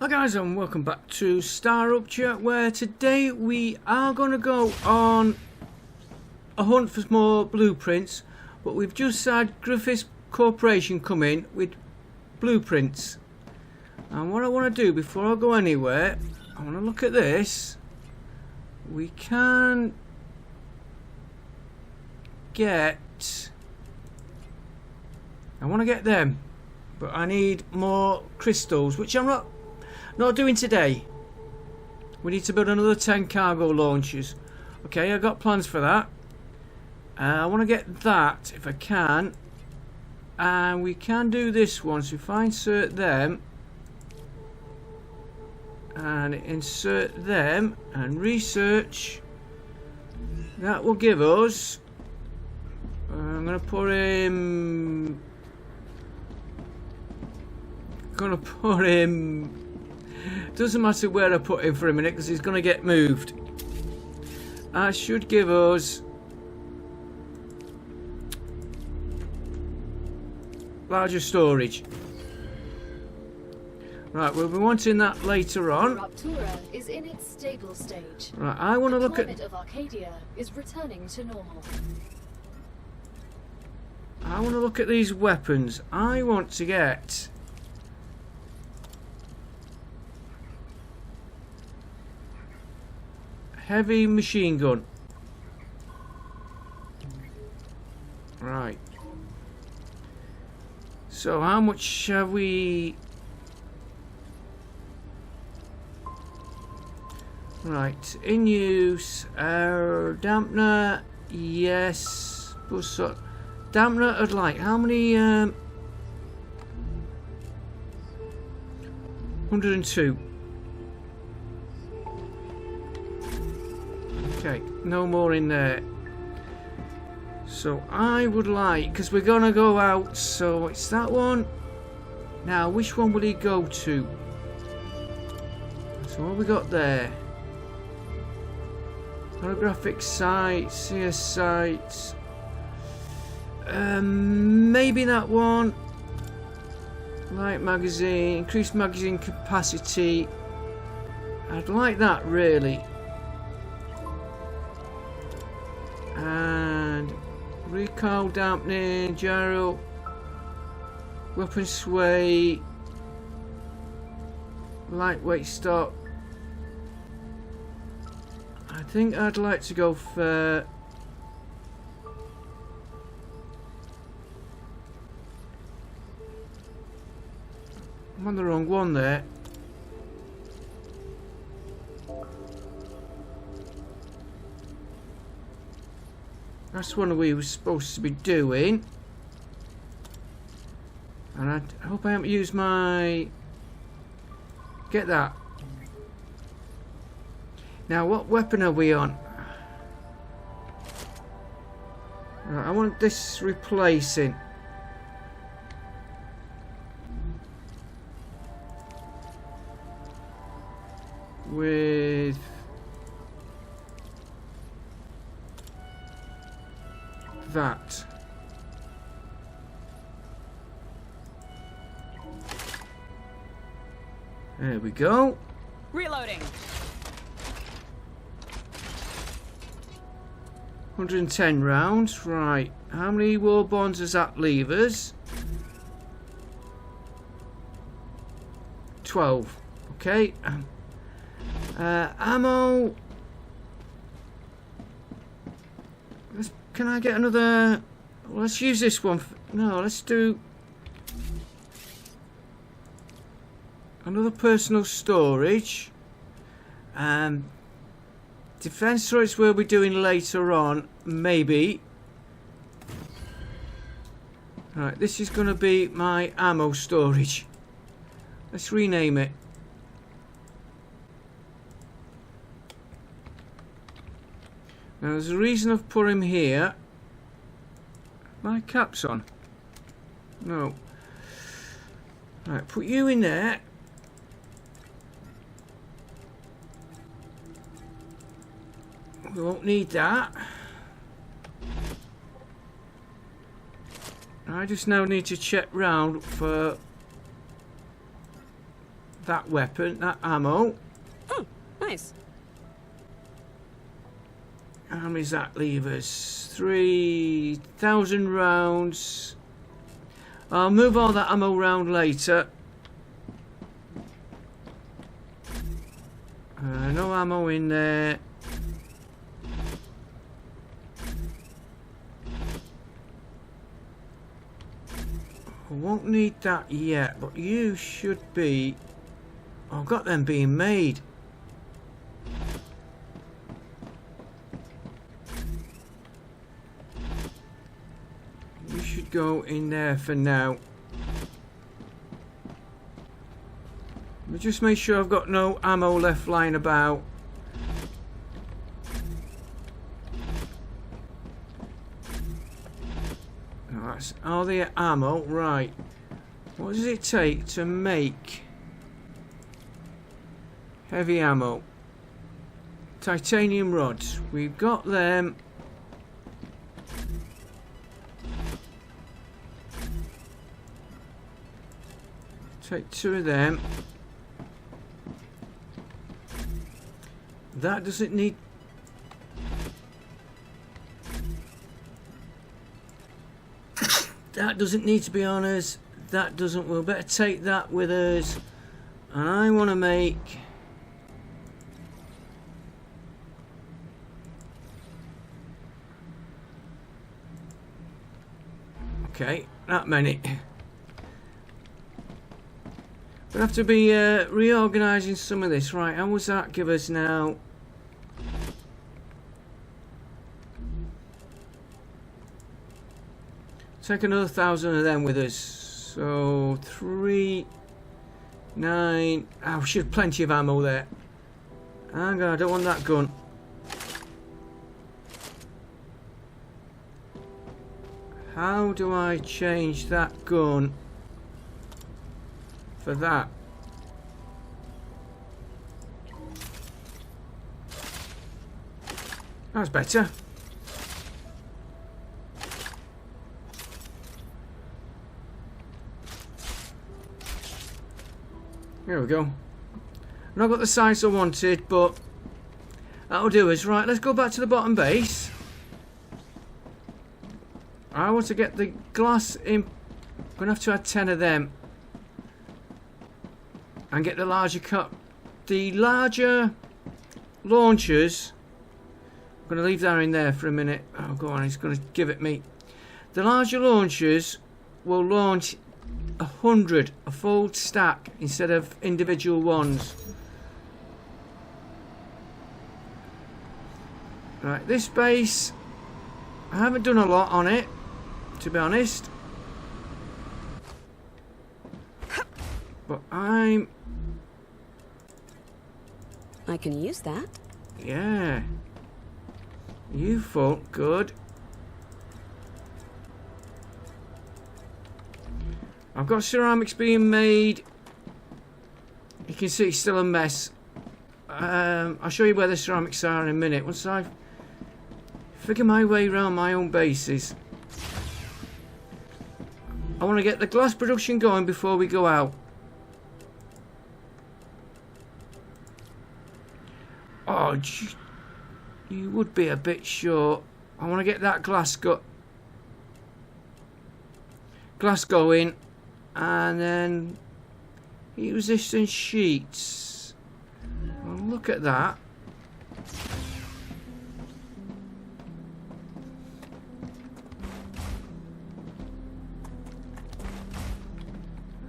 Hi guys, and welcome back to Rupture, where today we are going to go on a hunt for more blueprints, but we've just had Griffiths Corporation come in with blueprints. And what I want to do before I go anywhere, I want to look at this. We can get... I want to get them, but I need more crystals, which I'm not doing today. We need to build another 10 cargo launchers. Okay, I got plans for that. I want to get that if I can, and we can do this one. So if I insert them and insert them and research, that will give us. I'm gonna put him. Doesn't matter where I put him for a minute because he's going to get moved. I should give us larger storage. Right, we'll be wanting that later on. Rupture is in its stable stage. Right, I want to look at. The climate of Arcadia is returning to normal. I want to look at these weapons. I want to get. Heavy machine gun. Right. So how much have we? Right, in use. Dampener, yes. Dampener I'd like. How many? 102. Okay, no more in there. So I would like, because we're gonna go out, so it's that one. Now, which one will he go to? So what we got there? Holographic sights, CS sights. Maybe that one. Light magazine, increased magazine capacity. I'd like that really. And recoil dampening, gyro, weapon sway, lightweight stock. I think I'd like to go for I'm on the wrong one there. That's one we were supposed to be doing. And I hope I haven't used my... Get that. Now, what weapon are we on? Right, I want this replacing. With... that. There we go. Reloading. 110 rounds. Right. How many war bonds does that leave us? 12. Okay. Ammo. Can I get another? Well, let's use this one. No, let's do another personal storage. Defense storage we'll be doing later on, maybe. Right, this is going to be my ammo storage. Let's rename it. Now there's a reason I've put him here. My cap's on. No. Right, put you in there. We won't need that. I just now need to check round for that weapon, that ammo. Oh, nice. How many does that leave us? 3,000 rounds. I'll move all that ammo round later. No ammo in there. I won't need that yet, but you should be... I've got them being made. You should go in there for now. But just make sure I've got no ammo left lying about. That's all the ammo. Right. What does it take to make heavy ammo? Titanium rods. We've got them. Take 2 of them. That doesn't need... That doesn't need to be on us. That doesn't. We'll better take that with us. And I want to make... Okay, that many. We'll have to be reorganising some of this. Right, how was that give us now? Take another 1,000 of them with us. So 3, 9. Oh, we should have plenty of ammo there. Hang on, I don't want that gun. How do I change that gun for that? That's better. There we go. Not got the size I wanted, but that'll do us. Right, let's go back to the bottom base. I want to get the glass in. I'm going to have to add 10 of them. And get the larger cup. The larger launchers. I'm going to leave that in there for a minute. Oh, go on, he's going to give it me. The larger launchers will launch 100, a full stack, instead of individual ones. Right, this base, I haven't done a lot on it, to be honest. But I can use that. Yeah. You full, good. I've got ceramics being made. You can see it's still a mess. I'll show you where the ceramics are in a minute. Once I figure my way around my own bases. I want to get the glass production going before we go out. Oh, you would be a bit short. I want to get that glass going. And then heat resistant sheets. Well, look at that.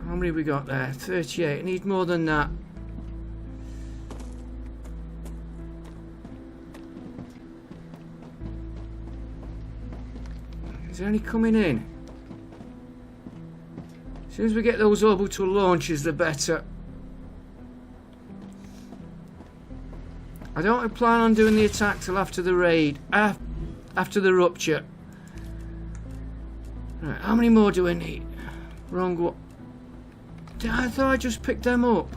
How many we got there? 38. I need more than that. Is there any coming in? As soon as we get those orbital launches, the better. I don't plan on doing the attack till after the raid, after the rupture. Right, how many more do I need? Wrong one. I thought I just picked them up.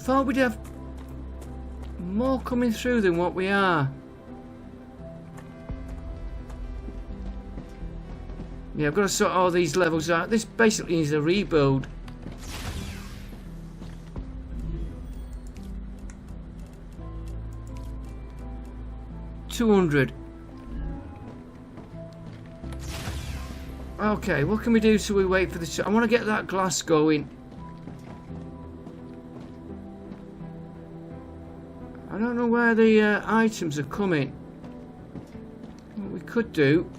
thought we'd have more coming through than what we are. Yeah, I've got to sort all these levels out. This basically needs a rebuild. $200. Okay, what can we do till we wait for this? I want to get that glass going. I don't know where the items are coming. What we could do.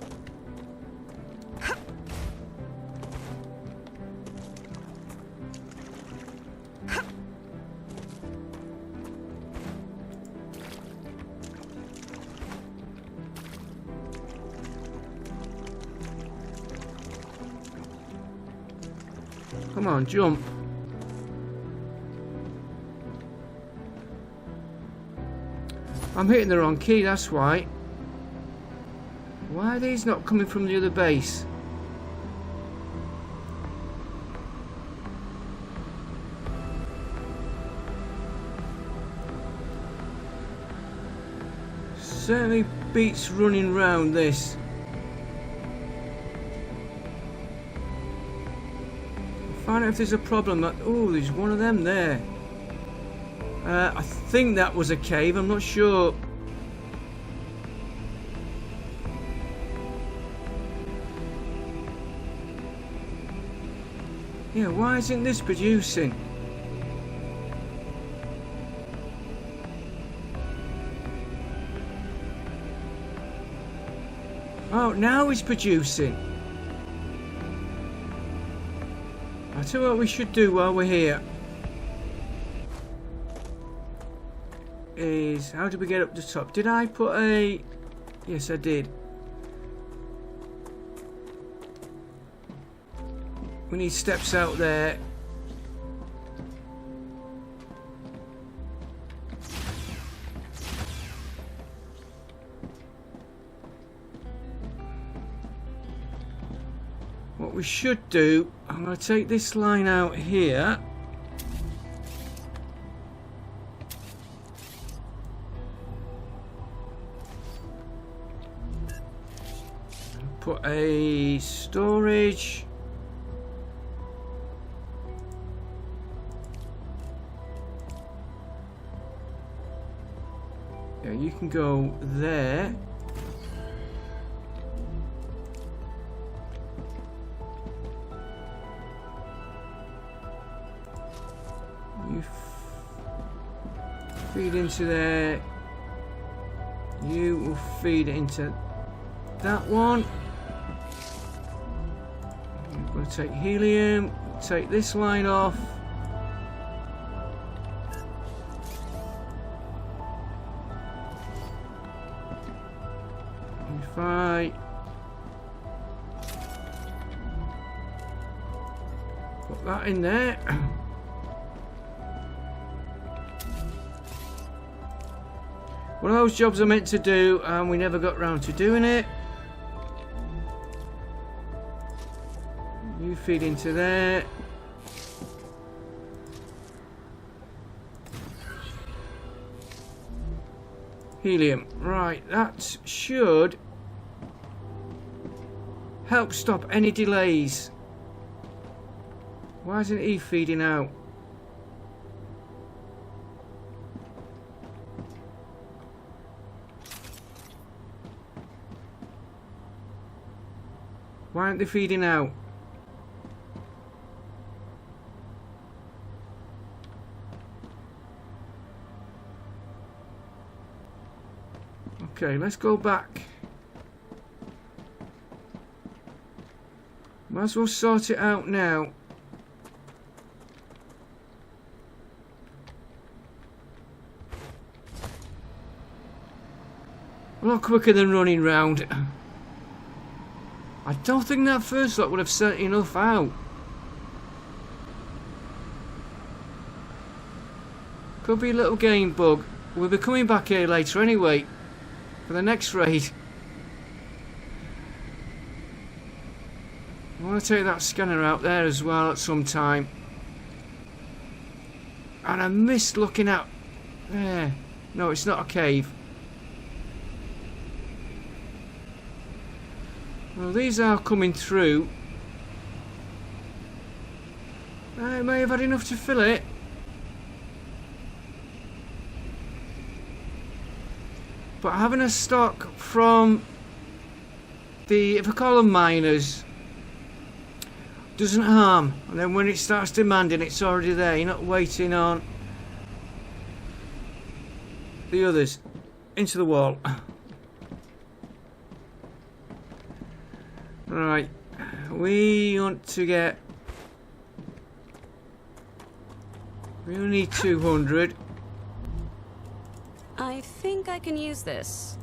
Come on, jump. I'm hitting the wrong key, that's why. Why are these not coming from the other base? Certainly beats running round this. Find out if there's a problem. Oh, there's one of them there. I think that was a cave. I'm not sure. Yeah, why isn't this producing? Oh, now it's producing. I'll tell you what we should do while we're here. Is how did we get up the top? Did I put a... Yes, I did. We need steps out there. What we should do, I'm going to take this line out here. Put a storage. Yeah, you can go there. You feed into there. You will feed into that one. I'm going to take helium, take this line off. If I put that in there. One of those jobs I meant to do and we never got round to doing it. You feed into there. Helium. Right, that should help stop any delays. Why isn't he feeding out? Why aren't they feeding out? Okay, let's go back. Might as well sort it out now. A lot quicker than running round. I don't think that first lot would have sent enough out. Could be a little game bug. We'll be coming back here later anyway. For the next raid. I want to take that scanner out there as well at some time. And I missed looking out. There. No, it's not a cave. Well, these are coming through. I may have had enough to fill it. But having a stock from the, if I call them miners, doesn't harm. And then when it starts demanding, it's already there. You're not waiting on the others. Into the wall. Right. We want to get... We only need 200. I think I can use this.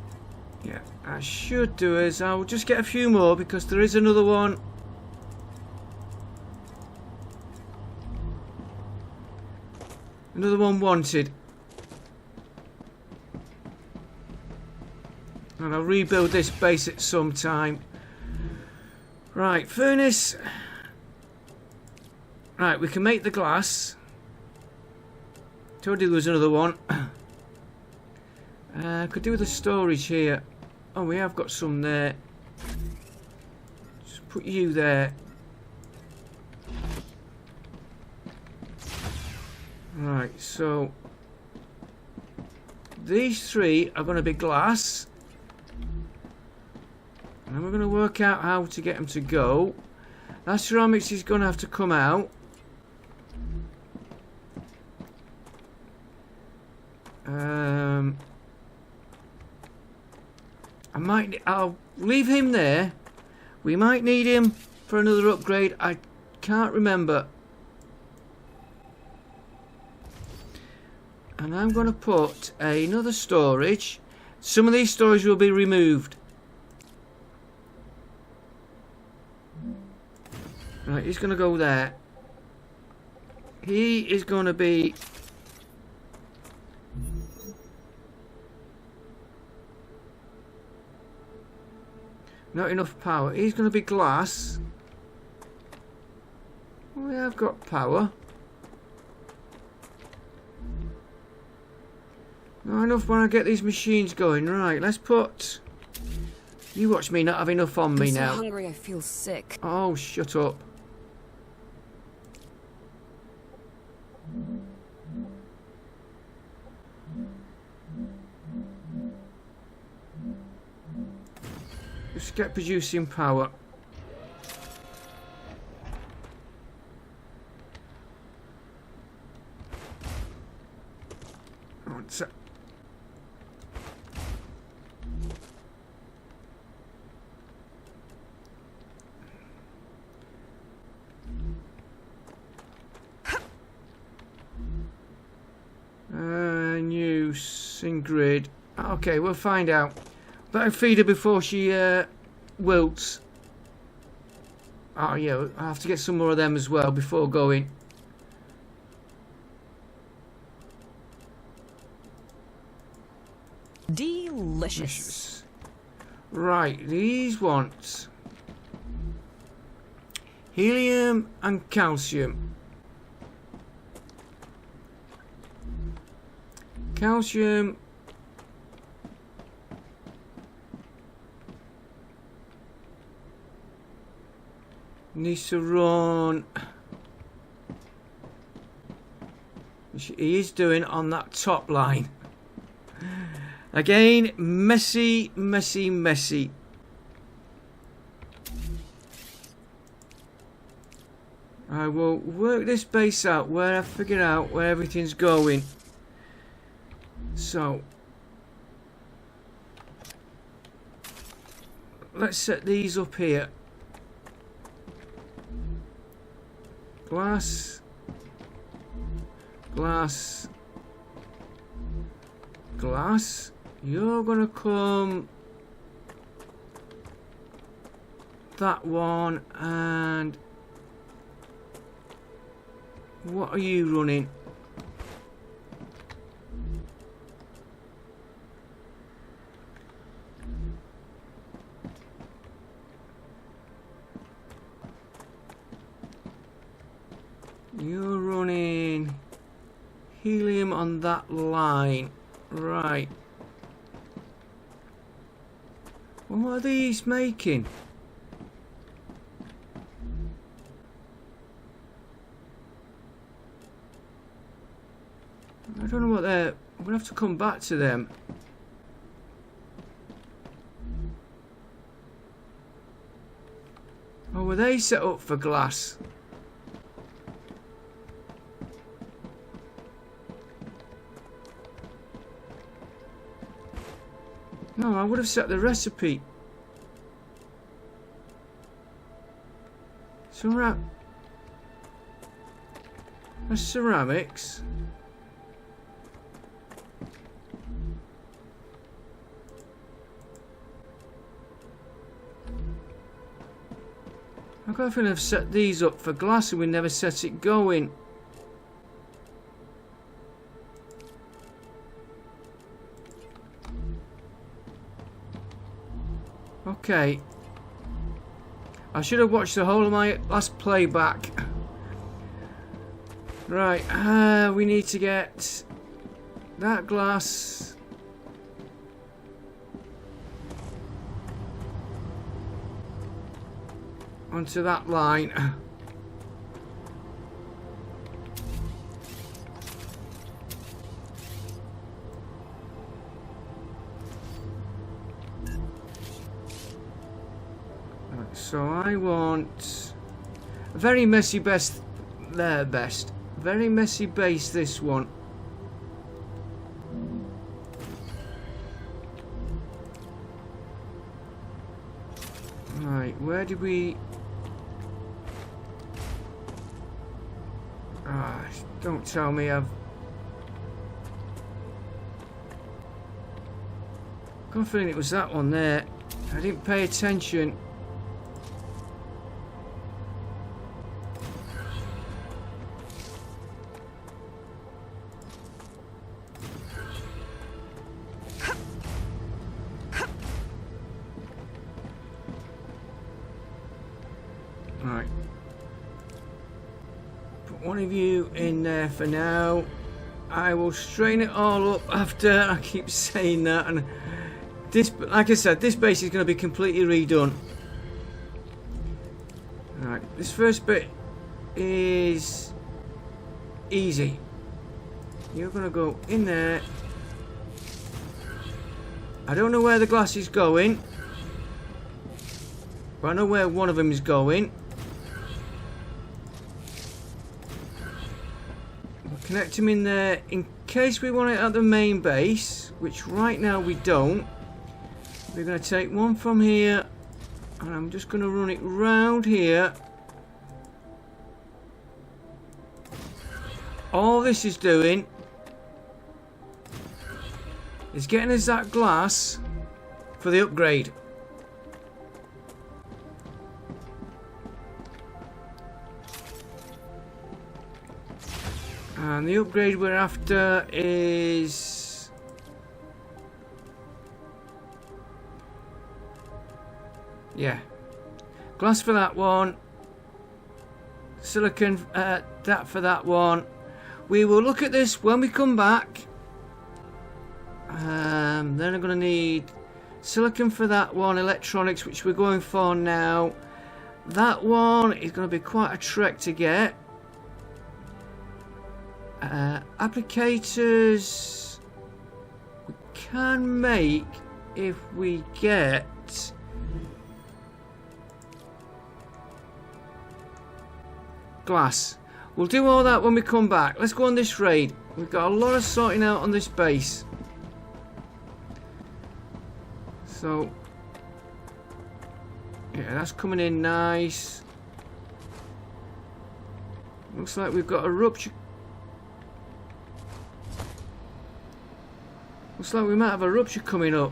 Yeah, I should do is I'll just get a few more because there is another one. Another one wanted. And I'll rebuild this base at some time. Right, furnace. Right, we can make the glass. Told you there was another one. Could do with the storage here. Oh, we have got some there. Just put you there. Right, so these three are going to be glass. And we're going to work out how to get them to go. That ceramics is going to have to come out. I'll leave him there. We might need him for another upgrade. I can't remember. And I'm going to put another storage. Some of these storage will be removed. Right, he's going to go there. He is going to be... Not enough power. He's going to be glass. We have got power. Not enough when I get these machines going. Right, let's put... You watch me not have enough on me now. I'm so hungry I feel sick. Oh, shut up. Just get producing power. What's that? New Singrid. Okay, we'll find out. Better feed her before she wilts. Oh yeah, I'll have to get some more of them as well before going. Delicious. Right, these want helium and calcium. Calcium needs to run, which he is doing on that top line. Again, messy, messy, messy. I will work this base out where I figure out where everything's going. So let's set these up here. Glass, glass, glass. You're gonna come that one, and what are you running? You're running helium on that line. Right. Well, what are these making? I don't know what they're... I'm going to have to come back to them. Oh, were they set up for glass? No, I would have set the recipe. That's ceramics. I've got a feeling I've set these up for glass and we never set it going. Okay. I should have watched the whole of my last playback. Right, we need to get that glass. Onto that line. Right, so I want a very messy best. Very messy base, this one. Right, where did we... Ah, don't tell me I've... got a feeling it was that one there. I didn't pay attention. Right. Put one of you in there for now. I will strain it all up after. I keep saying that, and this, like I said, this base is going to be completely redone. Right, this first bit is easy. You're going to go in there. I don't know where the glass is going, but I know where one of them is going. Connect them in there in case we want it at the main base, which right now we don't. We're going to take one from here, and I'm just going to run it round here. All this is doing is getting us that glass for the upgrade. And the upgrade we're after is... yeah. Glass for that one. Silicon, that for that one. We will look at this when we come back. Then I'm going to need silicon for that one. Electronics, which we're going for now. That one is going to be quite a trek to get. Applicators we can make if we get glass. We'll do all that when we come back. Let's go on this raid. We've got a lot of sorting out on this base. So yeah, that's coming in nice. Looks like we've got a rupture. Looks like we might have a rupture coming up.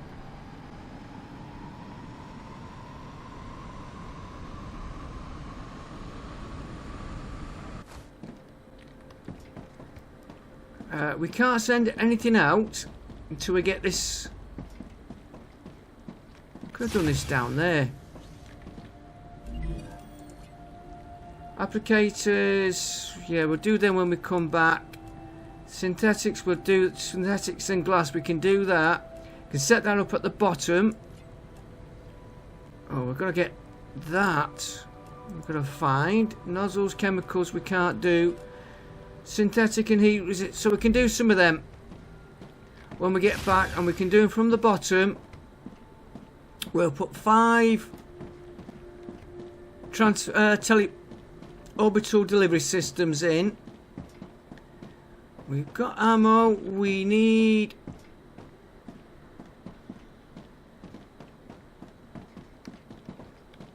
We can't send anything out until we get this. Could have done this down there. Applicators, yeah, we'll do them when we come back. Synthetics will do. Synthetics and glass, we can do that. We can set that up at the bottom. Oh, we're going to get that. We're going to find nozzles, chemicals we can't do. Synthetic and heat resist. So we can do some of them when we get back, and we can do them from the bottom. We'll put 5 orbital delivery systems in. We've got ammo. We need...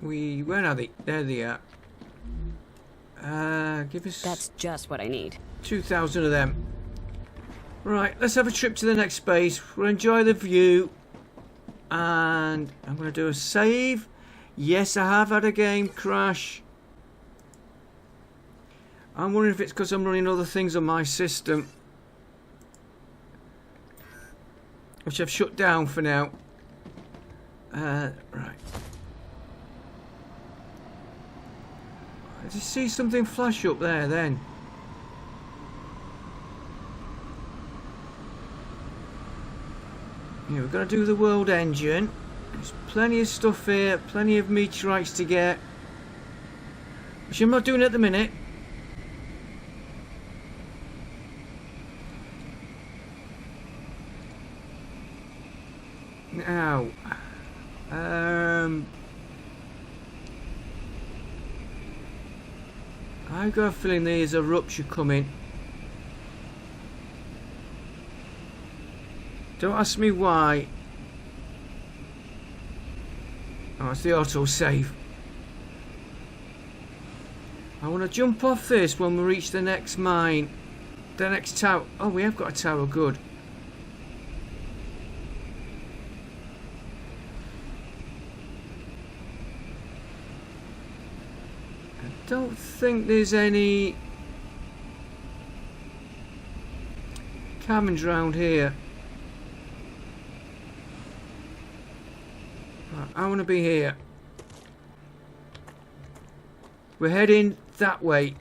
Where are they? There they are. Give us... That's just what I need. 2,000 of them. Right, let's have a trip to the next space. We'll enjoy the view. And I'm going to do a save. Yes, I have had a game crash. I'm wondering if it's because I'm running other things on my system, which I've shut down for now. Right. I just see something flash up there then. Yeah, we're going to do the world engine. There's plenty of stuff here, plenty of meteorites to get, which I'm not doing at the minute. Now, I've got a feeling there's a rupture coming. Don't ask me why. Oh, it's the autosave. I want to jump off this when we reach the next mine. The next tower. Oh, we have got a tower, good. I don't think there's any cabins round here. I want to be here. We're heading that way.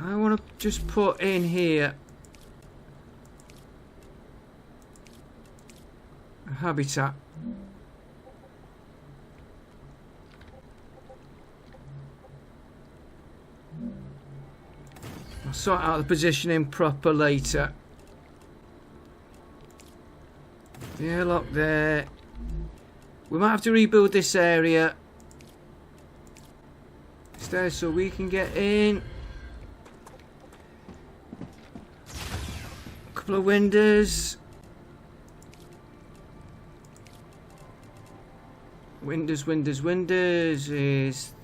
I want to just put in here a habitat. I'll sort out the positioning proper later. The airlock there. We might have to rebuild this area. Stairs so we can get in. A couple of windows. Windows is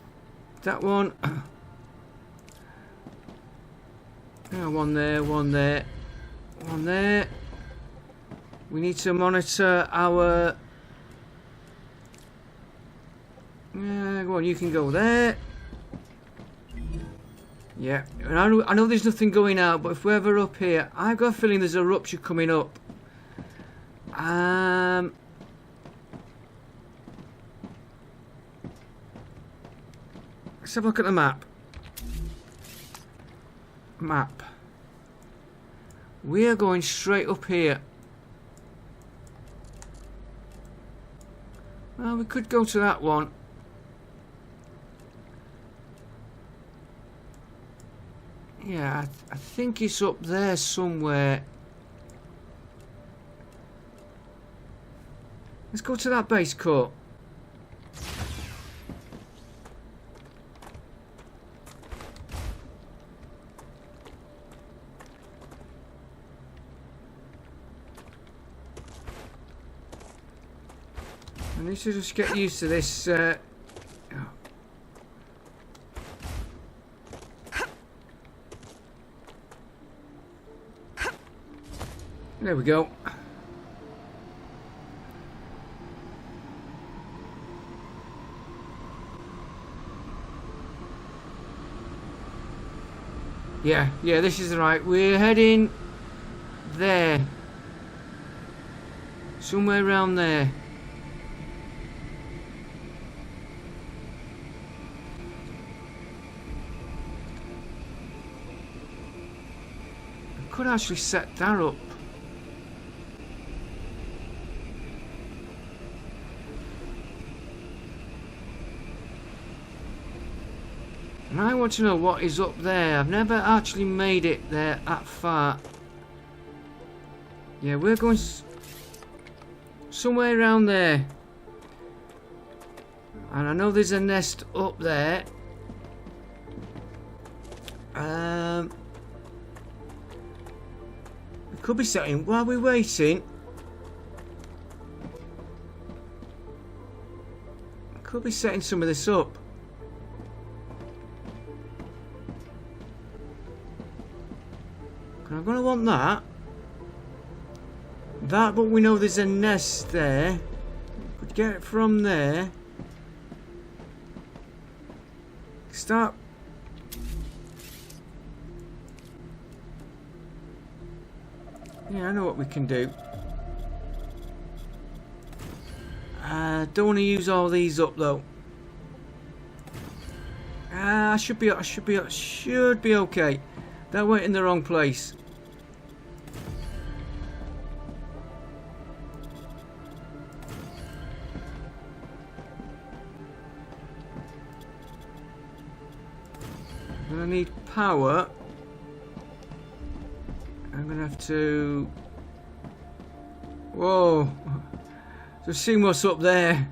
that one. Yeah, one there. We need to monitor our... go on, you can go there. Yeah, and I know there's nothing going out, but if we're ever up here, I've got a feeling there's a rupture coming up. Let's have a look at the map. We are going straight up here. Well, we could go to that one. Yeah, I think it's up there somewhere. Let's go to that base court. I need to just get used to this. Oh. There we go. Yeah, this is right. We're heading there. Somewhere around there. could actually set that up. And I want to know what is up there. I've never actually made it there that far. Yeah, we're going somewhere around there. And I know there's a nest up there. We could be setting while we're waiting. Could be setting some of this up. I'm gonna want that. That, but we know there's a nest there. Could get it from there. Start. Yeah, I know what we can do. Don't want to use all these up though. I should be okay. That went in the wrong place. I'm gonna need power. I'm gonna have to. Whoa! Just see what's up there.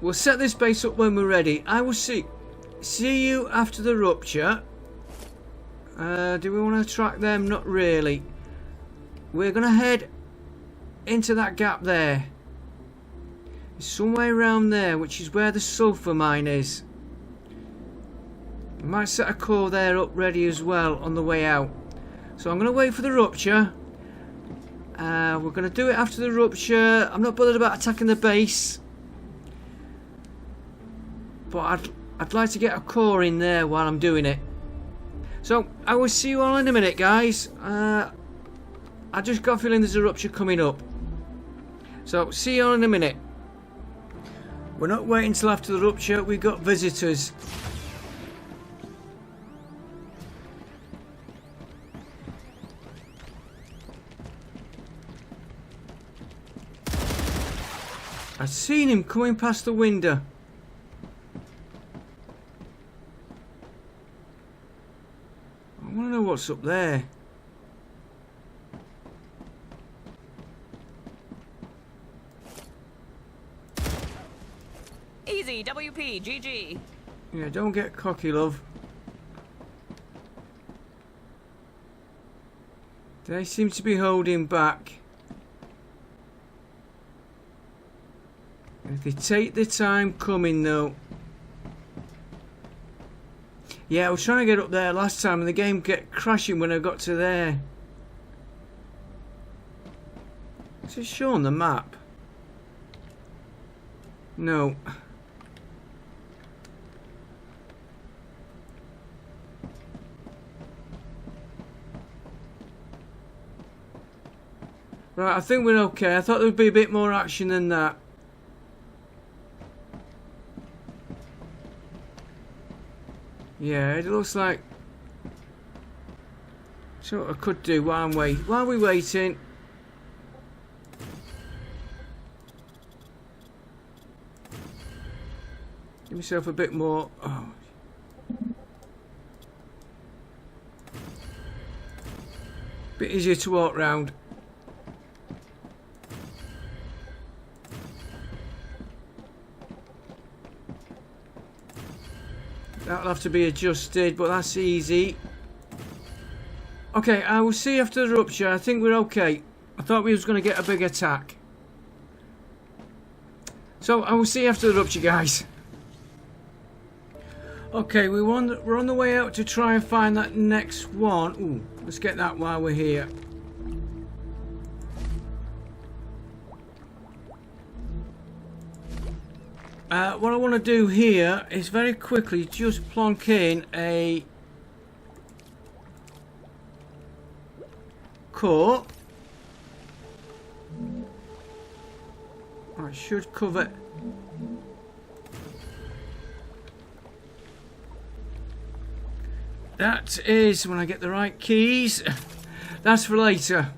We'll set this base up when we're ready. I will see you after the rupture. Do we want to track them? Not really. We're going to head into that gap there. It's somewhere around there, which is where the sulphur mine is. We might set a core there up ready as well on the way out. So I'm going to wait for the rupture. We're going to do it after the rupture. I'm not bothered about attacking the base. But I'd like to get a core in there while I'm doing it. So I will see you all in a minute, guys. I just got a feeling there's a rupture coming up. So see you all in a minute. We're not waiting until after the rupture. We've got visitors. I've seen him coming past the window. I want to know what's up there. Easy, WP, GG. Yeah, don't get cocky, love. They seem to be holding back. If they take their time coming, though. Yeah, I was trying to get up there last time and the game kept crashing when I got to there. Is it showing the map? No. Right, I think we're okay. I thought there would be a bit more action than that. Yeah, it looks like. So what I could do while we're waiting. Give myself a bit more. Oh. Bit easier to walk round. That'll have to be adjusted, but that's easy. Okay, I will see after the rupture. I think we're okay. I thought we was going to get a big attack. So, I will see after the rupture, guys. Okay, we're on the way out to try and find that next one. Ooh, let's get that while we're here. What I want to do here is very quickly just plonk in a core. That should cover. That is when I get the right keys. That's for later.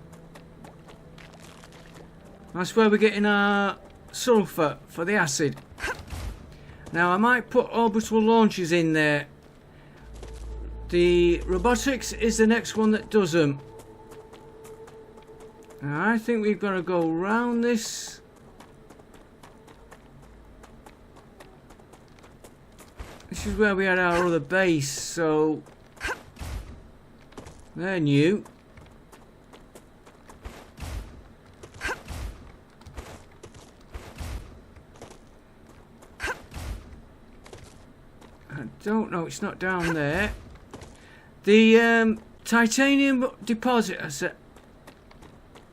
That's where we're getting our sulphur for the acid. Now I might put orbital launchers in there. The robotics is the next one that does them. Now I think we've got to go round this. This is where we had our other base, so they're new. I don't know, it's not down there. The titanium deposit,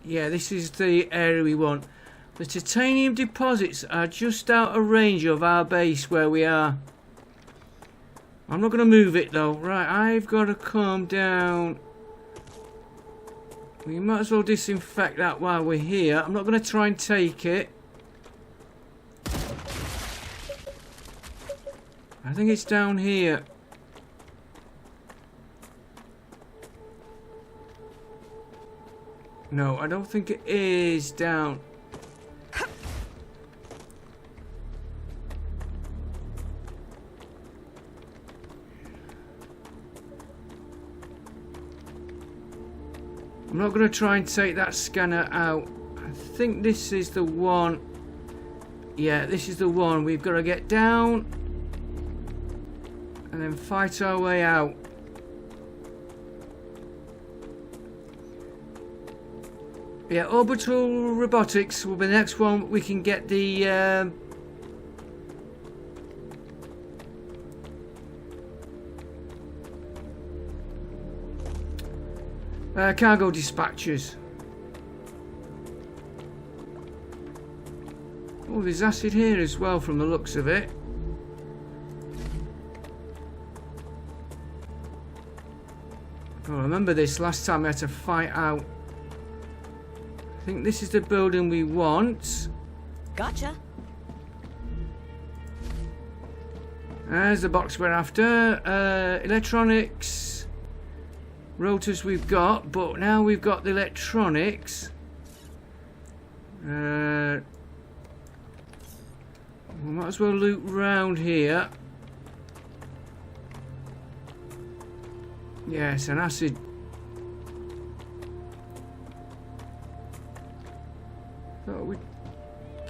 yeah, this is the area we want. The titanium deposits are just out of range of our base where we are. I'm not going to move it though. Right, I've got to come down. We might as well disinfect that while we're here. I'm not going to try and take it. I think it's down here. No, I don't think it is down. I'm not going to try and take that scanner out. I think this is the one. Yeah, this is the one. We've got to get down and then fight our way out. Yeah, orbital robotics will be the next one. We can get the cargo dispatchers. Oh, there's acid here as well from the looks of it. Oh, I remember this last time we had to fight out. I think this is the building we want. Gotcha. There's the box we're after. Electronics. Rotors we've got, but now we've got the electronics. We might as well loot round here. Yes, an acid.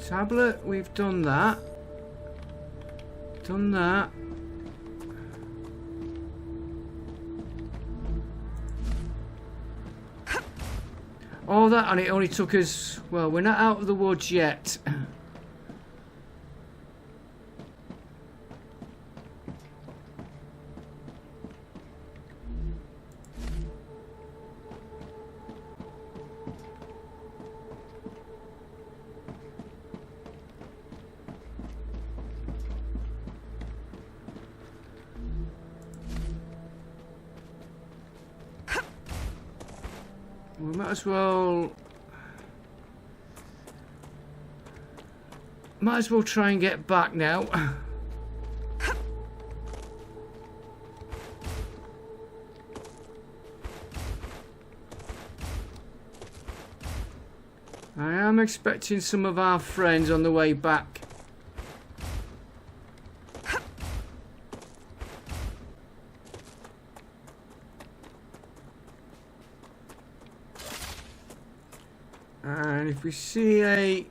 Tablet, we've done that. Done that. All that, and it only took us, well, we're not out of the woods yet. We might as well try and get back now. I am expecting some of our friends on the way back. And if we see a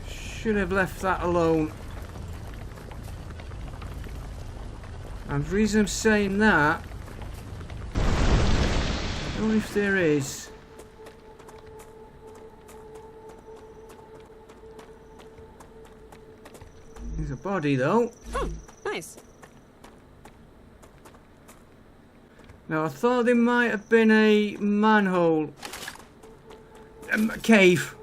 should have left that alone. And the reason I'm saying that, I don't know if there is. There's a body though. Oh, nice. Now I thought there might have been a manhole, a cave.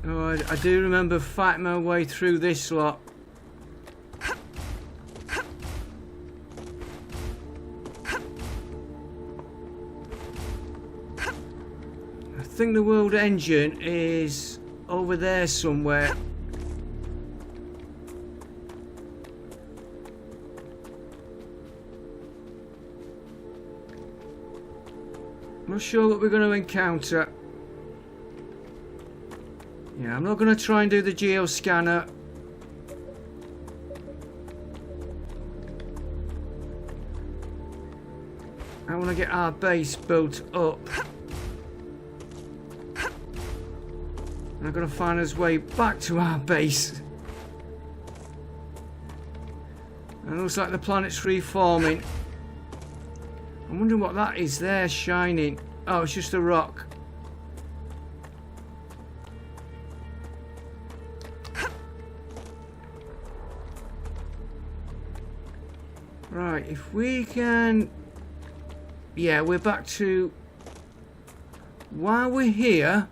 Oh, I do remember fighting my way through this lot. I think the world engine is over there somewhere. I'm not sure what we're going to encounter. Yeah, I'm not going to try and do the geoscanner. I want to get our base built up. And I'm going to find us way back to our base. And it looks like the planet's reforming. I'm wondering what that is there shining. Oh, it's just a rock. Right, if we can... Yeah, we're back to... While we're here...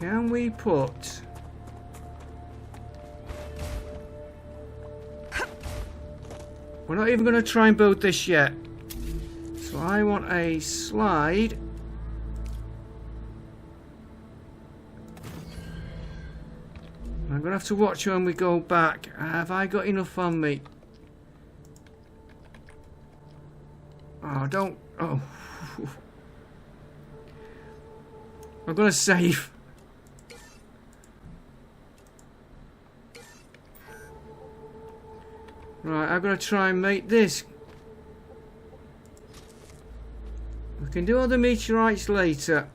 Can we put... We're not even going to try and build this yet. So I want a slide. I'm going to have to watch when we go back. Have I got enough on me? Oh, don't... Oh. I'm going to save. Right, I've got to try and make this. We can do all the meteorites later.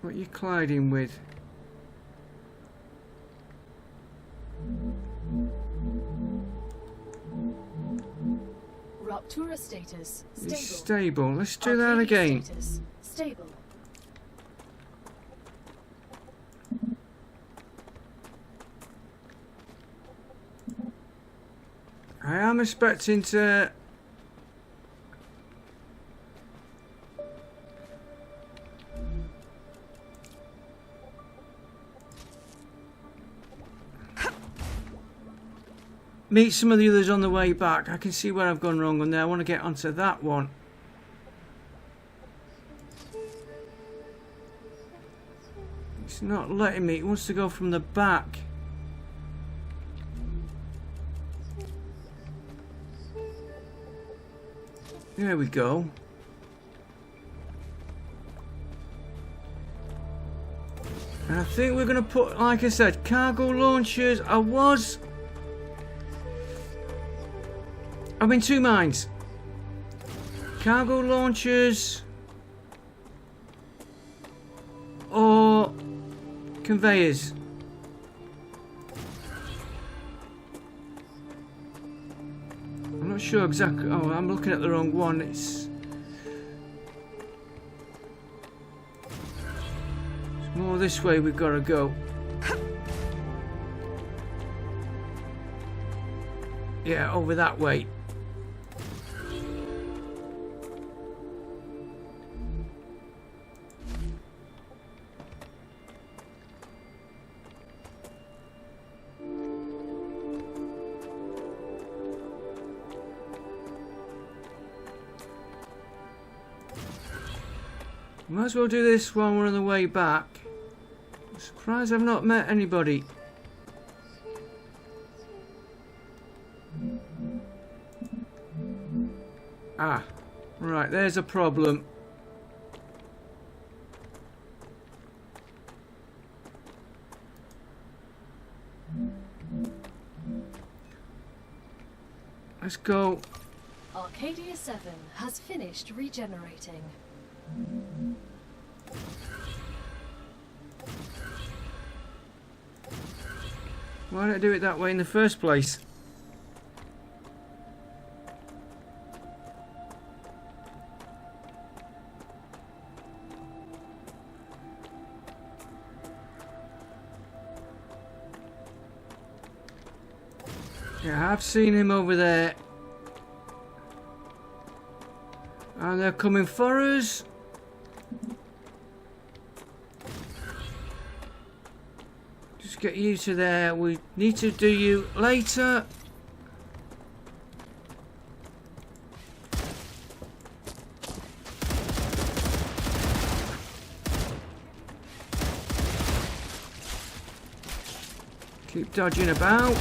What are you colliding with? Rupture status It's stable. stable. Let's do that Arcadia again. Status stable. I am expecting to... meet some of the others on the way back. I can see where I've gone wrong on there. I want to get onto that one. It's not letting me. It wants to go from the back. There we go. And I think we're going to put, like I said, cargo launchers. I'm in two minds. Cargo launchers or conveyors. I'm not sure exactly. Oh, I'm looking at the wrong one. It's more this way we've got to go. Yeah, over that way. Might as well do this while we're on the way back. I'm surprised I've not met anybody. Ah, right, there's a problem. Let's go. Arcadia 7 has finished regenerating. Why did I do it that way in the first place? Yeah, I've seen him over there. And they're coming for us. Just get you to there. We need to do you later. Keep dodging about.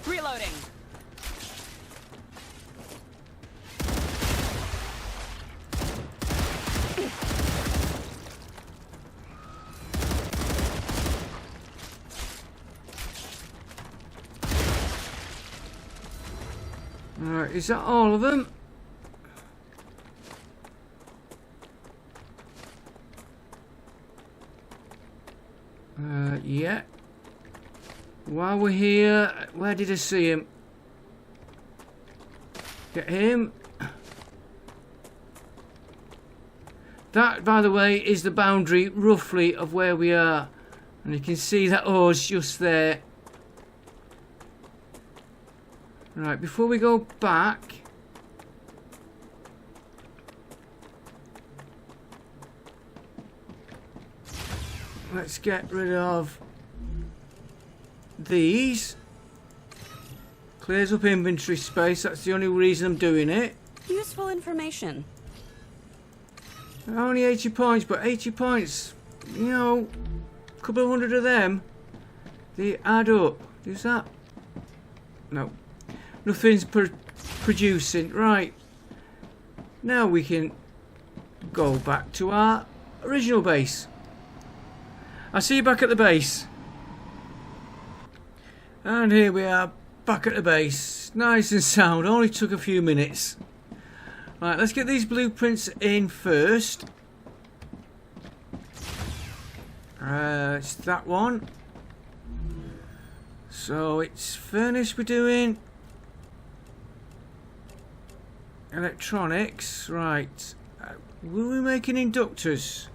Reloading. Alright, is that all of them? Yeah. While we're here, where did I see him? Get him. That, by the way, is the boundary, roughly, of where we are. And you can see that oar's just there. Right, before we go back... let's get rid of these. Clears up inventory space, that's the only reason I'm doing it. Useful information. Only 80 points, but 80 points, you know, a couple of hundred of them, they add up. Is that? No. Nothing's producing. Right. Now we can go back to our original base. I'll see you back at the base. And here we are, back at the base. Nice and sound, only took a few minutes. Right, let's get these blueprints in first. It's that one. So it's furnace we're doing. Electronics, right. Were we making inductors?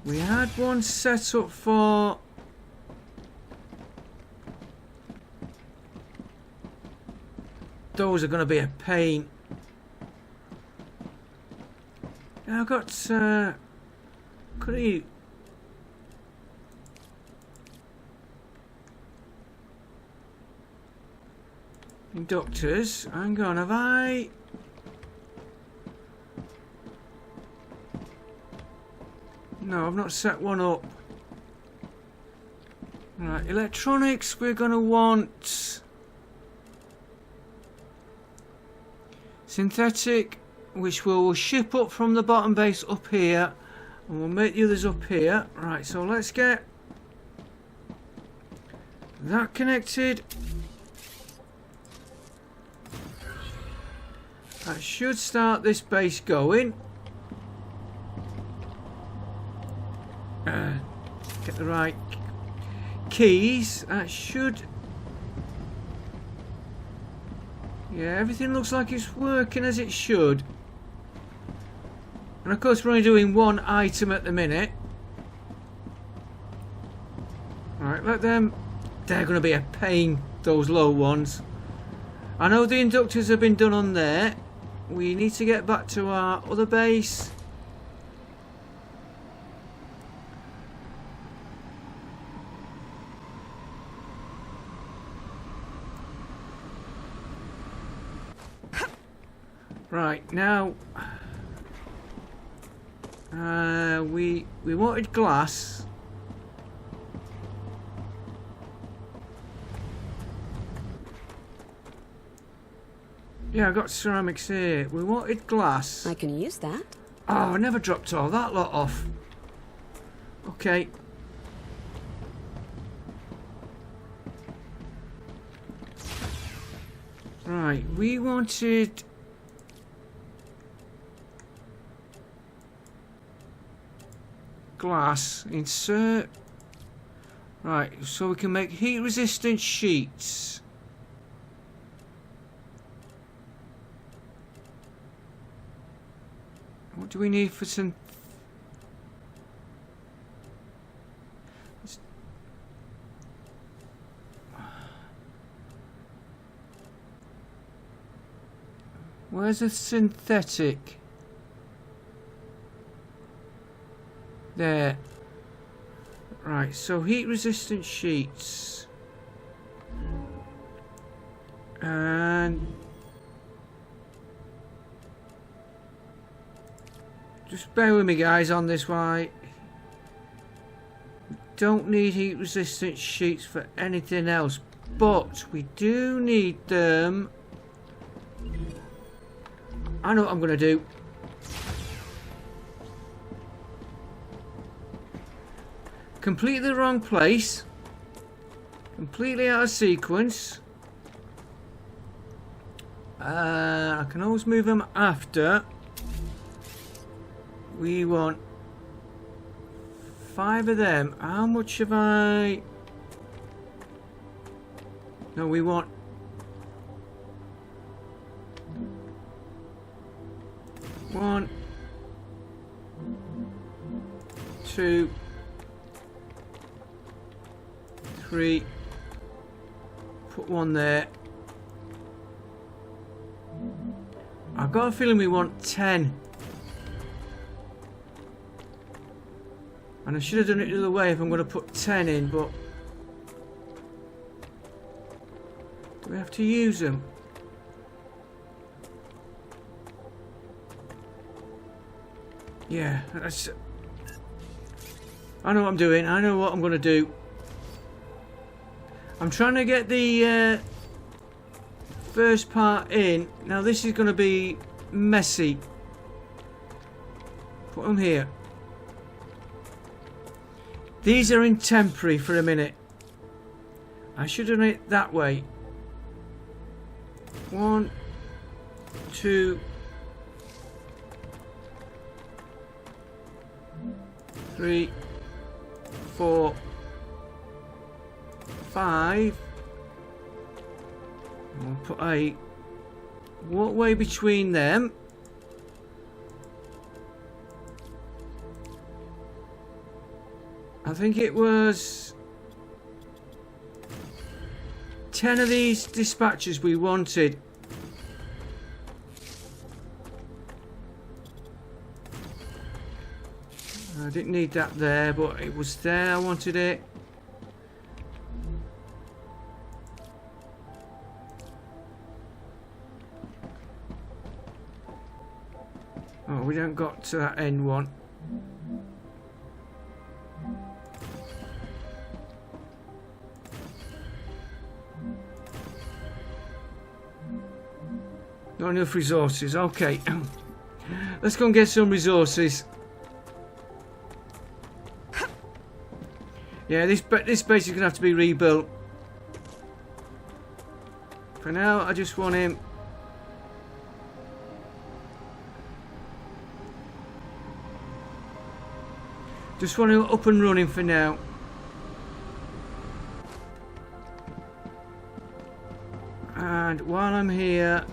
We had one set up for... those are going to be a pain. Now I've got... could you... inductors. Hang on, have I... no, I've not set one up. Right, electronics, we're going to want... synthetic, which we'll ship up from the bottom base up here. And we'll make the others up here. Right, so let's get that connected. That should start this base going. Get the right keys. That should... yeah, everything looks like it's working as it should. And of course we're only doing one item at the minute. Alright, let them... they're going to be a pain, those low ones. I know the inductors have been done on there. We need to get back to our other base. Right, now we wanted glass. Yeah, I got ceramics here. We wanted glass. I can use that. Oh, I never dropped all that lot off. Okay. Right, we wanted... glass. Insert. Right, so we can make heat resistant sheets. What do we need for some... Where's the synthetic? There. Right, so heat resistant sheets. And just bear with me guys on this one. We don't need heat resistant sheets for anything else, but we do need them. I know what I'm going to do. Completely the wrong place. Completely out of sequence. I can always move them after. We want 5 of them. How much have I... No, we want... 1, 2, 3. Put 1 there. I've got a feeling we want 10. And I should have done it the other way if I'm going to put 10 in, but... Do we have to use them? Yeah, that's... I know what I'm doing. I know what I'm going to do. I'm trying to get the first part in. Now this is going to be messy. Put them here. These are in temporary for a minute. I should have done it that way. 1, 2, 3, 4, 5. We'll put 8. Walkway between them. I think it was 10 of these dispatchers we wanted. I didn't need that there, but it was there. I wanted it. Oh, we don't got to that end one. Not enough resources. Okay. Let's go and get some resources. Yeah, this base is going to have to be rebuilt. For now, I just want him... Just want him up and running for now. And while I'm here...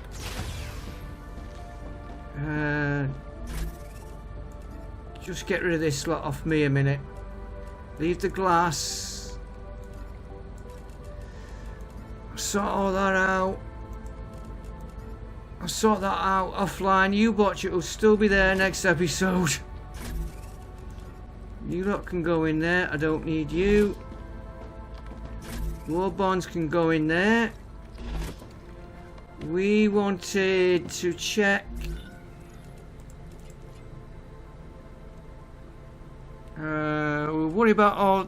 just get rid of this lot off me a minute. Leave the glass. Sort all that out. I'll sort that out offline. You watch, it will still be there next episode. You lot can go in there. I don't need you. War bonds can go in there. We wanted to check. We'll worry about all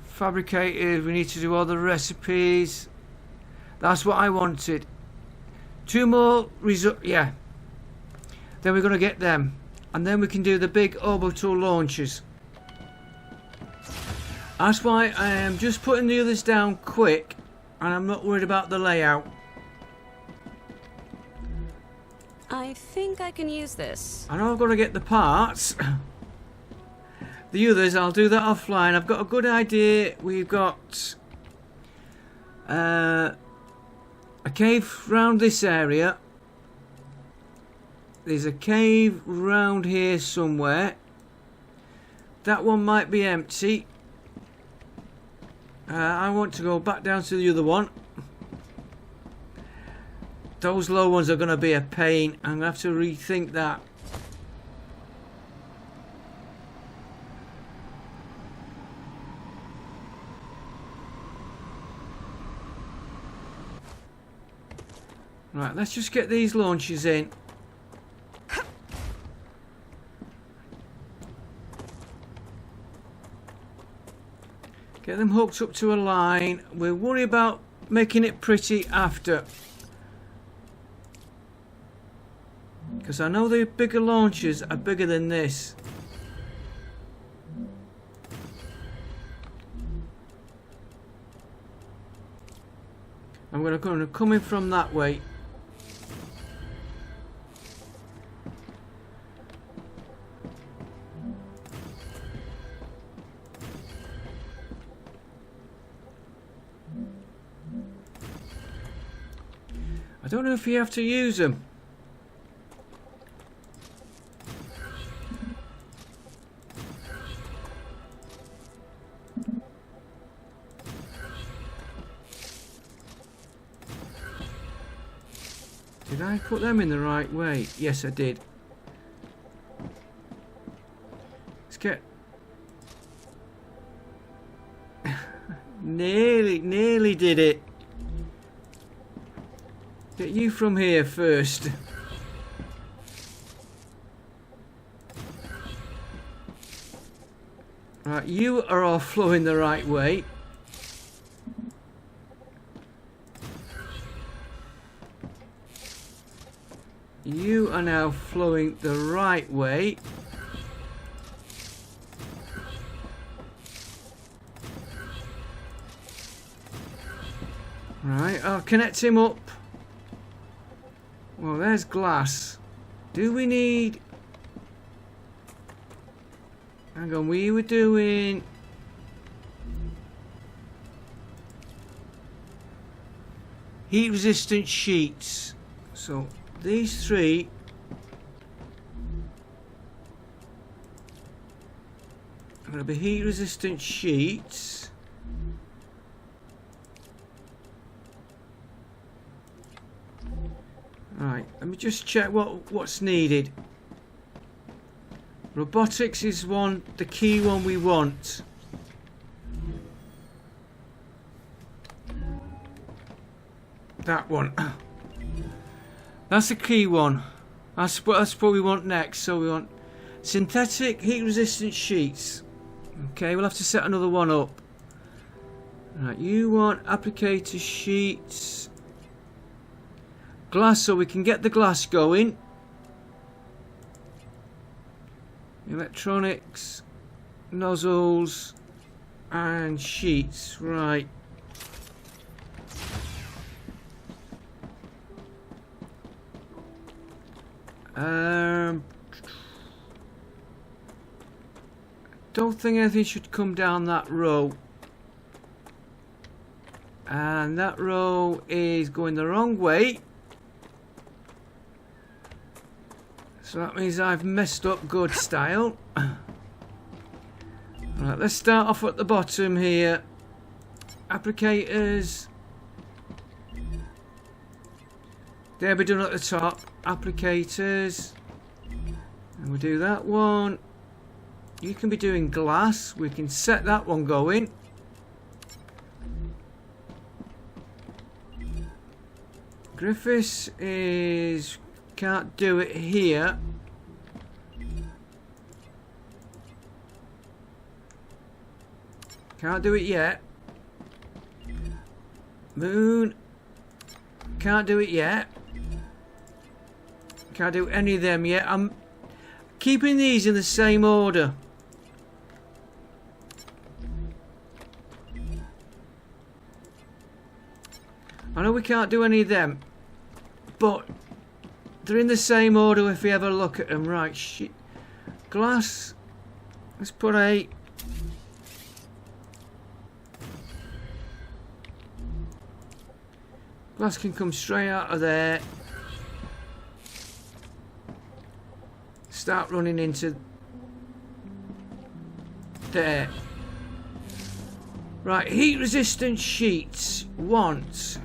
fabricators. We need to do all the recipes. That's what I wanted. 2 more yeah. Then we're going to get them. And then we can do the big orbital launches. That's why I am just putting the others down quick. And I'm not worried about the layout. I think I can use this. I know I've got to get the parts. The others, I'll do that offline. I've got a good idea. We've got a cave round this area. There's a cave round here somewhere. That one might be empty. I want to go back down to the other one. Those low ones are going to be a pain. I'm going to have to rethink that. Right, let's just get these launches in. Get them hooked up to a line. We'll worry about making it pretty after. Because I know the bigger launchers are bigger than this. I'm going to come in from that way. I don't know if you have to use them. Did I put them in the right way? Yes, I did. Let's get... nearly did it. Get you from here first. Right, you are all flowing the right way. You are now flowing the right way. Right, I'll connect him up. Well, there's glass. Do we need... Hang on, we were doing... heat resistant sheets. So these three are going to be heat resistant sheets. Right, let me just check what's needed. Robotics is the key one we want. That one. That's the key one. That's what we want next. So we want synthetic heat resistant sheets. Okay, we'll have to set another one up. Right, you want applicator sheets. Glass, so we can get the glass going. Electronics, nozzles, and sheets. Right. Don't think anything should come down that row. And that row is going the wrong way. So that means I've messed up good style. Right, let's start off at the bottom here. Applicators. They'll be done at the top. Applicators. And we'll do that one. You can be doing glass. We can set that one going. Griffiths is... can't do it here. Can't do it yet. Moon. Can't do it yet. Can't do any of them yet. I'm keeping these in the same order. I know we can't do any of them, but they're in the same order if we ever look at them. Right, shit. Glass. Let's put a... glass can come straight out of there. start running into there. Right, heat resistant sheets. Want.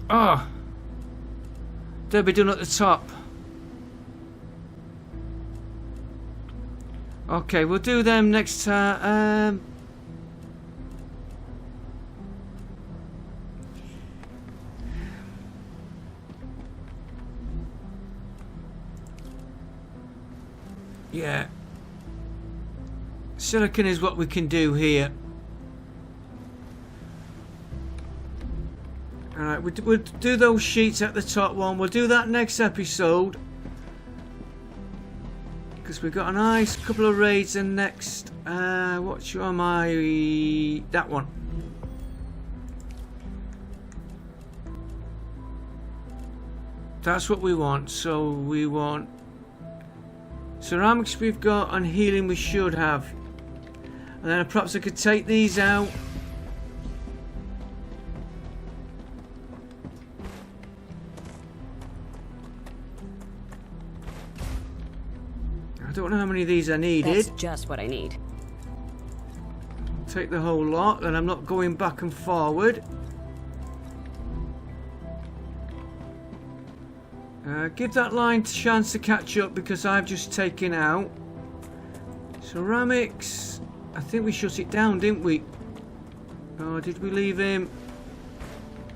Oh, they'll be done at the top. Okay, we'll do them next time. Yeah. Silicon is what we can do here. Alright, we'll do those sheets at the top one. We'll do that next episode. Because we've got a nice couple of raids and next. What's your my. That one. That's what we want. So we want. Ceramics we've got and healing we should have. And then perhaps I could take these out. I don't know how many of these I needed. That's just what I need. Take the whole lot, then I'm not going back and forward. Give that line a chance to catch up because I've just taken out ceramics. I think we shut it down, didn't we? Or did we leave him?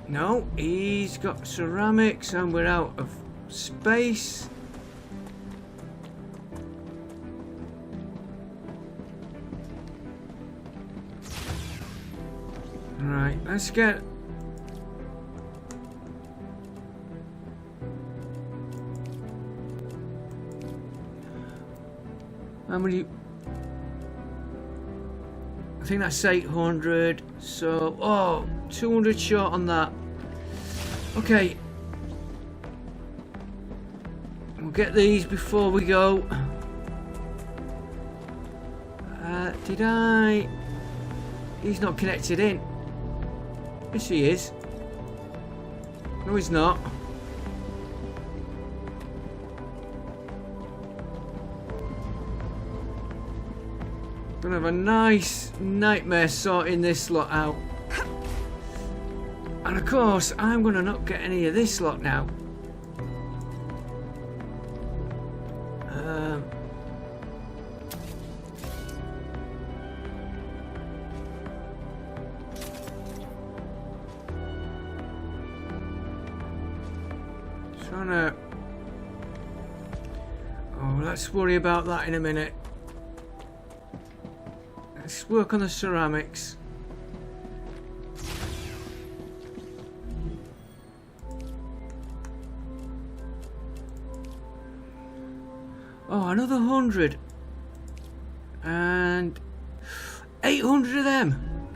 No, he's got ceramics and we're out of space. Right, let's get... How many... I think that's 800, so... Oh, 200 short on that. Okay. We'll get these before we go. Did I... He's not connected in. Yes, he is. No, he's not. Gonna have a nice nightmare sorting this lot out. And of course, I'm gonna not get any of this lot now. Trying to... Oh, let's worry about that in a minute. Let's work on the ceramics. Oh, another 100. And 800 of them.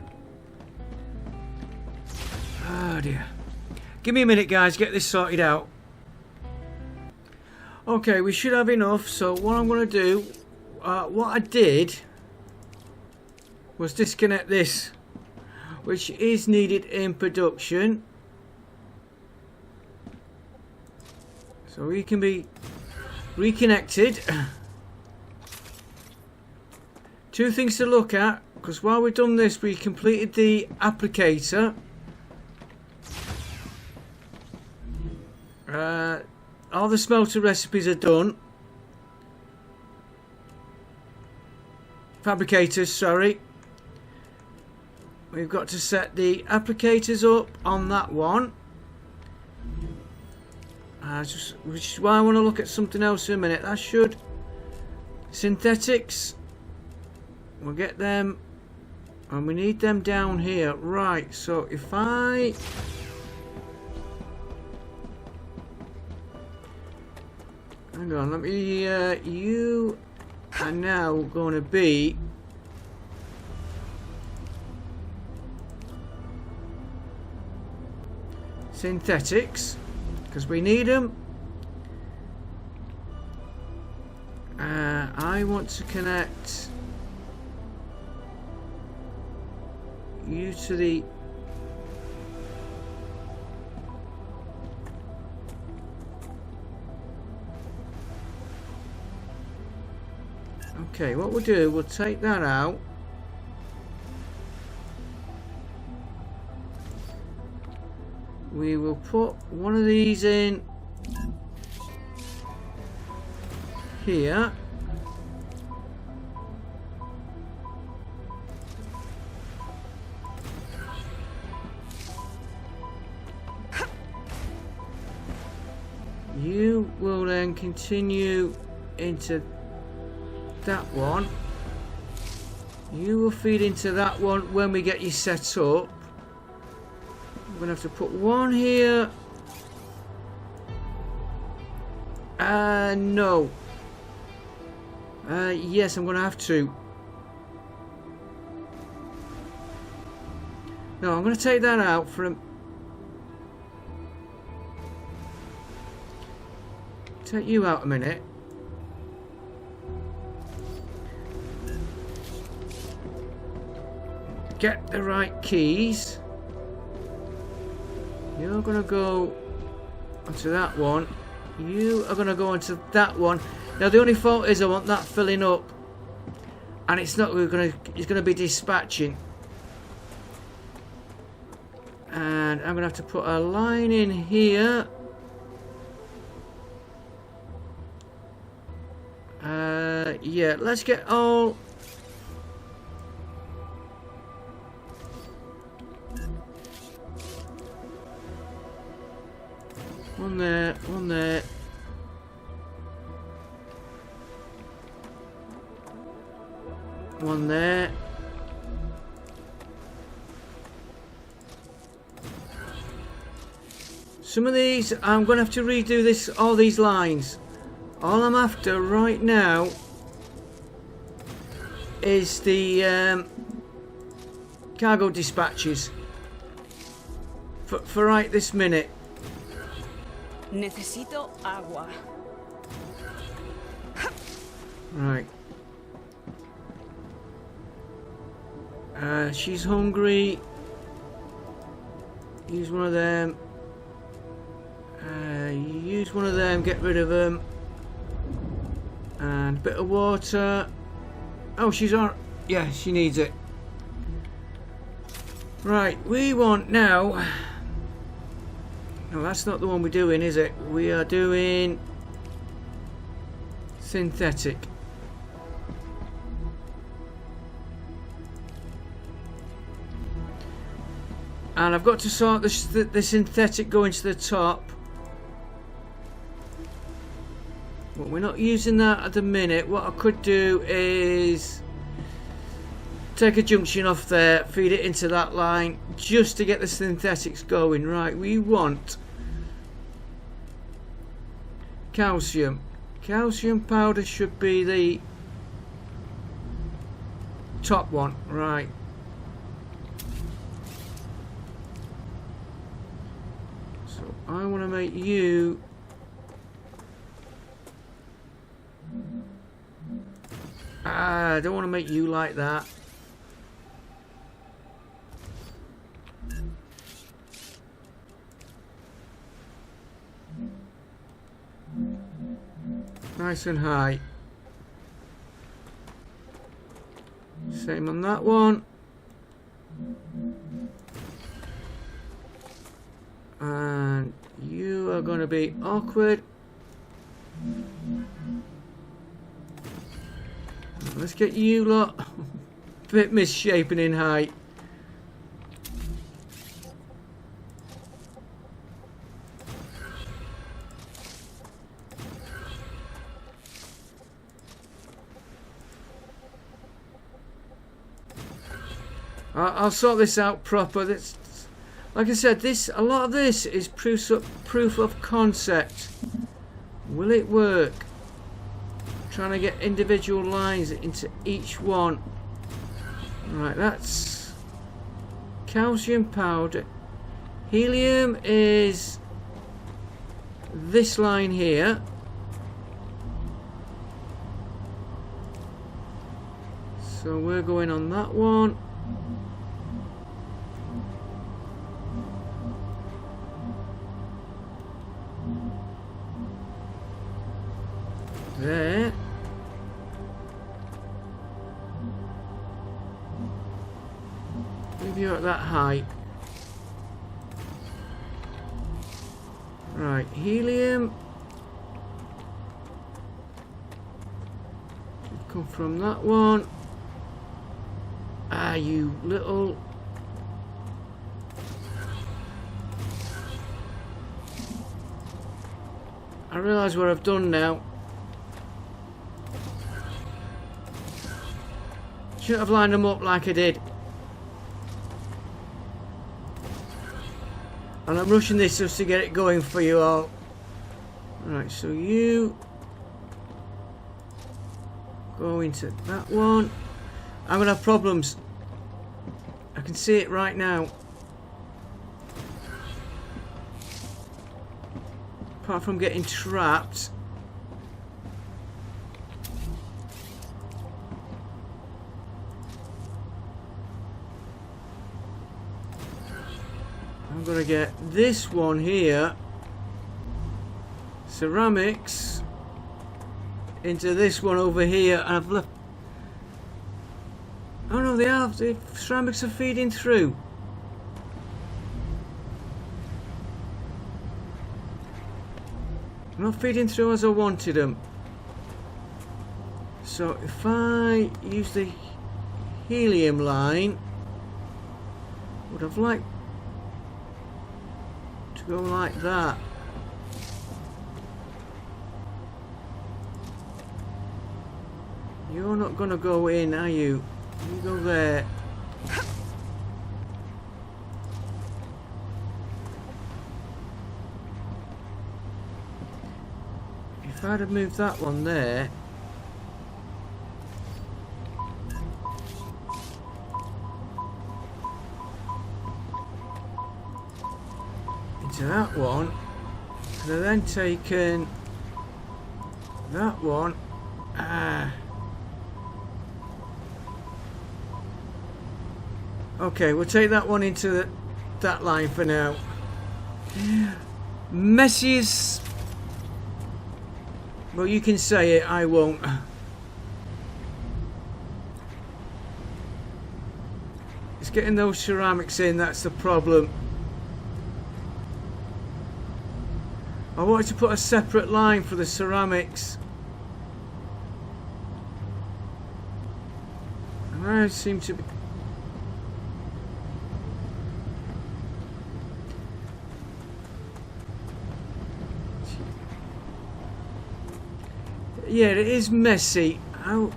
Oh dear. Give me a minute, guys, get this sorted out. Okay, we should have enough. So what I'm going to do, what I did was disconnect this, which is needed in production, so we can be reconnected. Two things to look at, because while we've done this, we completed the applicator. All the smelter recipes are done. Fabricators, sorry. We've got to set the applicators up on that one. Which is why I want to look at something else in a minute. That should... Synthetics. We'll get them. And we need them down here. Right, so if I... Hang on, let me... you are now going to be... Synthetics, because we need them. I want to connect you to the Okay, what we'll do, we'll take that out. We will put one of these in here. You will then continue into that one. You will feed into that one when we get you set up. I'm going to have to put one here. No. Yes, I'm going to have to. No, I'm going to take that out for a... Take you out a minute. Get the right keys. You're gonna go onto that one. You are gonna go onto that one. Now the only fault is I want that filling up, and it's not gonna. It's gonna be dispatching, and I'm gonna have to put a line in here. Yeah, let's get all. One there, one there. One there. Some of these, I'm going to have to redo this, all these lines. All I'm after right now is the cargo dispatches. For right this minute. Necesito agua. Right. She's hungry. Use one of them. Use one of them. Get rid of them. And a bit of water. Oh, she's on. Yeah, she needs it. Right, we want now. No, that's not the one we're doing, is it? We are doing synthetic. And I've got to sort the synthetic going to the top. Well, we're not using that at the minute. What I could do is take a junction off there, feed it into that line, just to get the synthetics going. Right, we want calcium. Calcium powder should be the top one. Right. So I want to make you I don't want to make you like that. Nice and high. Same on that one. And you are going to be awkward. Let's get you lot a bit misshapen in height. I'll sort this out proper. That's, like I said, a lot of this is proof of concept. Will it work? Trying to get individual lines into each one. Right, that's calcium powder. Helium is this line here. So we're going on that one. There. you're at that height. Right, helium. Come from that one. Ah, you little... I realise what I've done now. Shouldn't have lined them up like I did. And I'm rushing this just to get it going for you all. Right, so you go into that one. I'm gonna have problems. I can see it right now. Apart from getting trapped. I'm gonna get this one here, ceramics, into this one over here, and I've left. Oh no, they are. The ceramics are feeding through. They're not feeding through as I wanted them. So if I use the helium line, would have liked to go like that. You're not gonna go in, are you? You go there. If I'd have moved that one there, into that one, and I've then taken that one. Okay, we'll take that one into that line for now. Messy as... Well, you can say it, I won't. It's getting those ceramics in, that's the problem. I wanted to put a separate line for the ceramics. And I seem to be... Yeah, it is messy. How...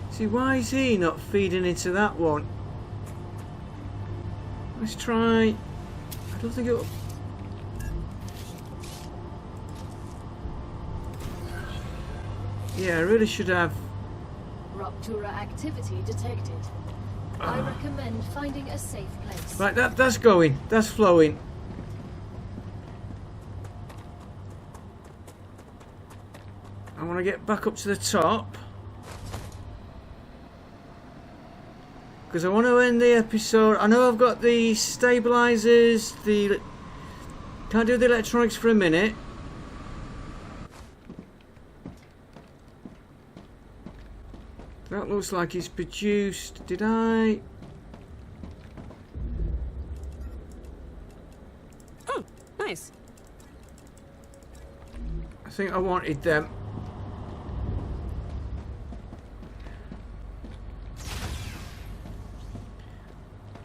See, why is he not feeding into that one? Let's try... I don't think it'll... Yeah, I really should have... Rupture activity detected. I recommend finding a safe place. Right, that's going. That's flowing. I want to get back up to the top. Because I want to end the episode. I know I've got the stabilizers, the... Can't do the electronics for a minute. That looks like it's produced. Did I... Oh, nice. I think I wanted them.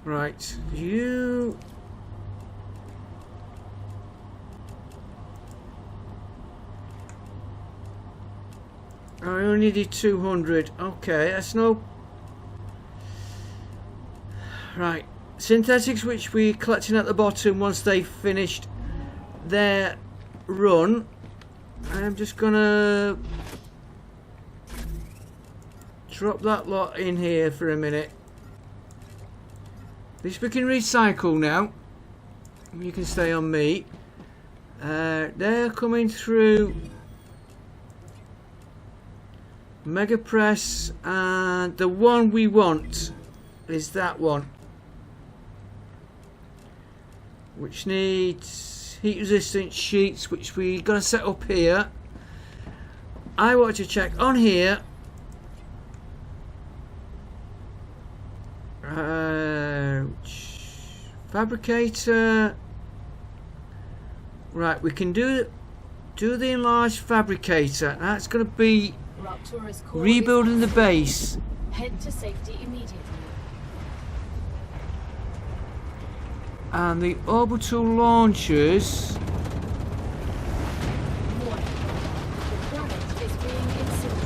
Right, you... I only needed 200. Okay, that's no... Right, synthetics which we're collecting at the bottom once they've finished their run. I'm just gonna drop that lot in here for a minute. At least we can recycle now. You can stay on me. They're coming through Mega Press, and the one we want is that one, which needs heat resistant sheets, which we got to set up here. I want to check on here Fabricator. Right, we can do the enlarged fabricator. That's going to be Rupture's core rebuilding the is base. Head to safety immediately. And the orbital launchers. Warning. The planet is being incinerated.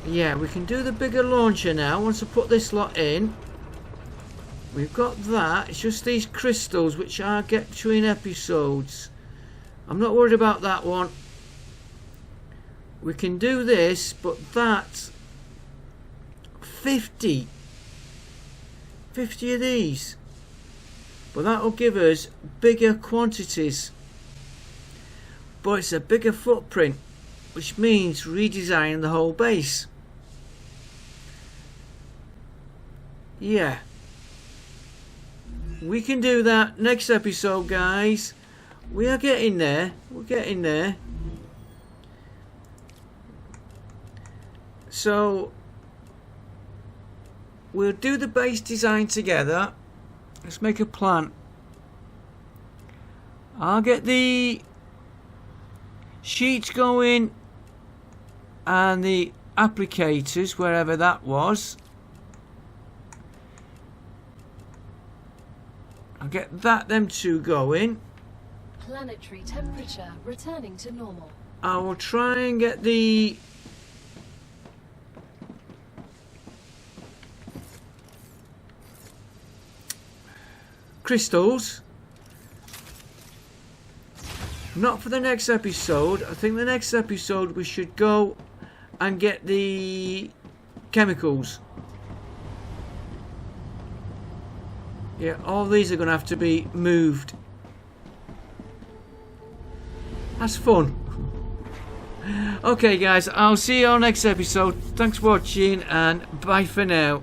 Yeah, we can do the bigger launcher now once I put this lot in. We've got that. It's just these crystals which I get between episodes. I'm not worried about that one. We can do this, but that's 50 of these. But that'll give us bigger quantities. But it's a bigger footprint, which means redesigning the whole base. Yeah. We can do that next episode, guys. We are getting there. We're getting there. So we'll do the base design together. Let's make a plan. I'll get the sheets going and the applicators wherever that was. I'll get them two going. Planetary temperature returning to normal. I will try and get the crystals. Not for the next episode. I think the next episode we should go and get the chemicals. Yeah, all these are going to have to be moved. That's fun. Okay guys, I'll see you on next episode. Thanks for watching and bye for now.